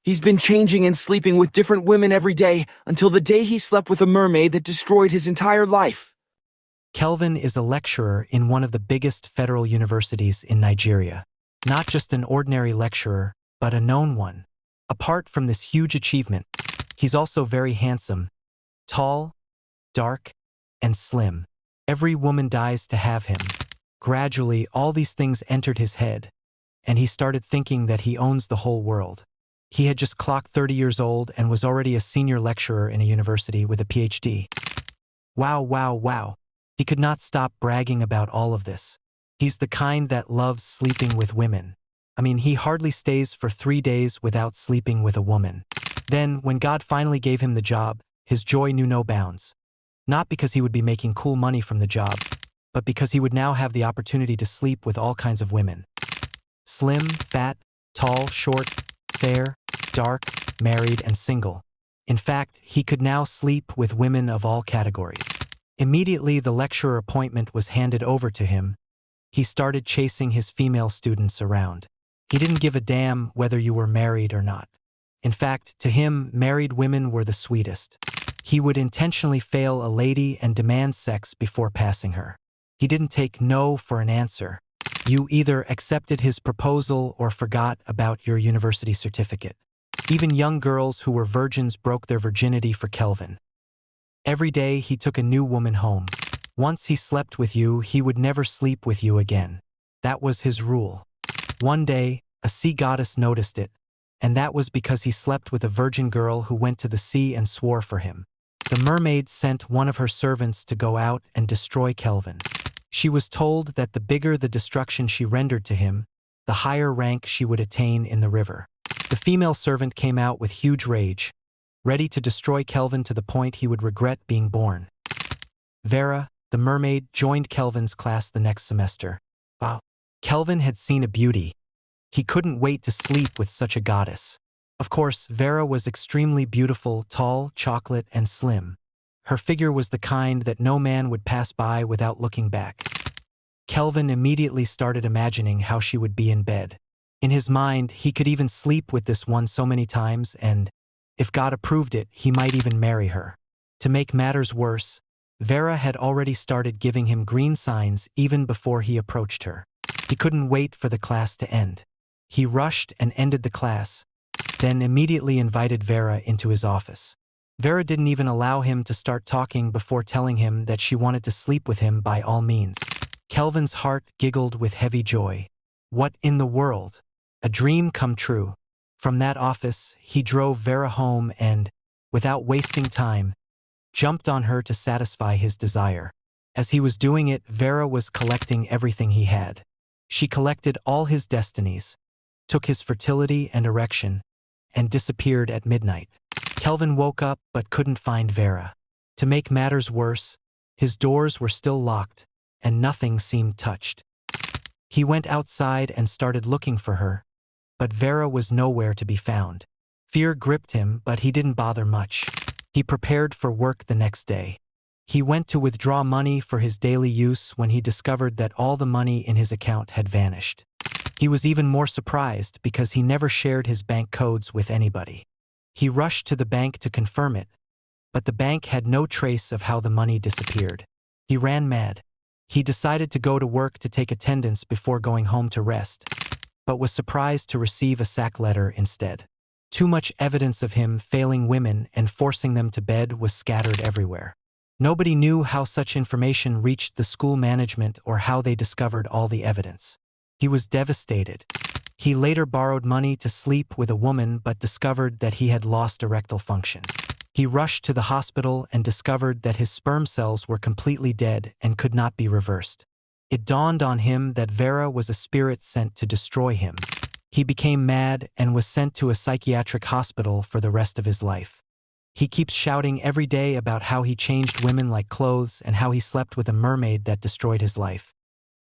He's been changing and sleeping with different women every day until the day he slept with a mermaid that destroyed his entire life. Kelvin is a lecturer in one of the biggest federal universities in Nigeria. Not just an ordinary lecturer, but a known one. Apart from this huge achievement, he's also very handsome, tall, dark, and slim. Every woman dies to have him. Gradually, all these things entered his head, and he started thinking that he owns the whole world. He had just clocked 30 years old and was already a senior lecturer in a university with a PhD. Wow, wow, wow. He could not stop bragging about all of this. He's the kind that loves sleeping with women. I mean, he hardly stays for 3 days without sleeping with a woman. Then, when God finally gave him the job, his joy knew no bounds. Not because he would be making cool money from the job, but because he would now have the opportunity to sleep with all kinds of women. Slim, fat, tall, short, fair, dark, married, and single. In fact, he could now sleep with women of all categories. Immediately, the lecturer appointment was handed over to him. He started chasing his female students around. He didn't give a damn whether you were married or not. In fact, to him, married women were the sweetest. He would intentionally fail a lady and demand sex before passing her. He didn't take no for an answer. You either accepted his proposal or forgot about your university certificate. Even young girls who were virgins broke their virginity for Kelvin. Every day he took a new woman home. Once he slept with you, he would never sleep with you again. That was his rule. One day, a sea goddess noticed it, and that was because he slept with a virgin girl who went to the sea and swore for him. The mermaid sent one of her servants to go out and destroy Kelvin. She was told that the bigger the destruction she rendered to him, the higher rank she would attain in the river. The female servant came out with huge rage, ready to destroy Kelvin to the point he would regret being born. Vera, the mermaid, joined Kelvin's class the next semester. Wow. Kelvin had seen a beauty. He couldn't wait to sleep with such a goddess. Of course, Vera was extremely beautiful, tall, chocolate, and slim. Her figure was the kind that no man would pass by without looking back. Kelvin immediately started imagining how she would be in bed. In his mind, he could even sleep with this one so many times, and, if God approved it, he might even marry her. To make matters worse, Vera had already started giving him green signs even before he approached her. He couldn't wait for the class to end. He rushed and ended the class, then immediately invited Vera into his office. Vera didn't even allow him to start talking before telling him that she wanted to sleep with him by all means. Kelvin's heart giggled with heavy joy. What in the world? A dream come true. From that office, he drove Vera home and, without wasting time, jumped on her to satisfy his desire. As he was doing it, Vera was collecting everything he had. She collected all his destinies, took his fertility and erection, and disappeared at midnight. Kelvin woke up but couldn't find Vera. To make matters worse, his doors were still locked, and nothing seemed touched. He went outside and started looking for her, but Vera was nowhere to be found. Fear gripped him, but he didn't bother much. He prepared for work the next day. He went to withdraw money for his daily use when he discovered that all the money in his account had vanished. He was even more surprised because he never shared his bank codes with anybody. He rushed to the bank to confirm it, but the bank had no trace of how the money disappeared. He ran mad. He decided to go to work to take attendance before going home to rest, but was surprised to receive a sack letter instead. Too much evidence of him failing women and forcing them to bed was scattered everywhere. Nobody knew how such information reached the school management or how they discovered all the evidence. He was devastated. He later borrowed money to sleep with a woman but discovered that he had lost erectile function. He rushed to the hospital and discovered that his sperm cells were completely dead and could not be reversed. It dawned on him that Vera was a spirit sent to destroy him. He became mad and was sent to a psychiatric hospital for the rest of his life. He keeps shouting every day about how he changed women like clothes and how he slept with a mermaid that destroyed his life.